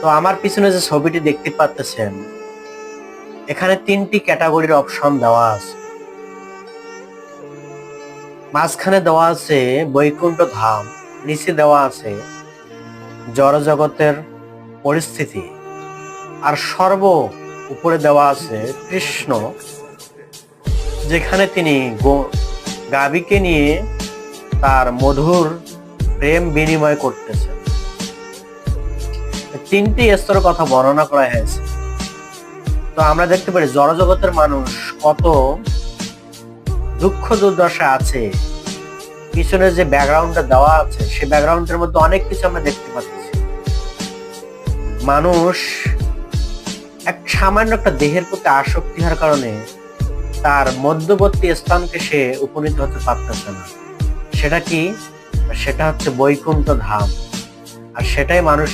তো আমার পিছনে যে ছবিটি দেখতে পাচ্ছেন, এখানে 3টি ক্যাটাগরির অপশন দেওয়া আছে। মাঝখানে দেওয়া আছে বৈকুণ্ঠ ধাম, নিচে দেওয়া আছে জড়জগতের পরিস্থিতি, আর উপরে দেওয়া আছে কৃষ্ণ, যেখানে তিনি গাভীকে নিয়ে তার মধুর প্রেম বিনিময় করতেছেন। 3টি স্তরের কথা বর্ণনা করা হয়েছে। তো আমরা দেখতে পারি জড়জগতের মানুষ কত দুঃখ দুর্দশা আছে। পিছনে যে ব্যাকগ্রাউন্ডটা দেওয়া আছে, সেই ব্যাকগ্রাউন্ডের মধ্যে অনেক কিছু আমরা দেখতে পাচ্ছি। মানুষ সামান্য একটা দেহের প্রতি আসক্তি হওয়ার কারণে তার মধ্যবর্তী স্থানকে সে উপনীত হতে পারতেছে না। সেটা কি? সেটা হচ্ছে বৈকুণ্ঠ ধাম। আর সেটাই মানুষ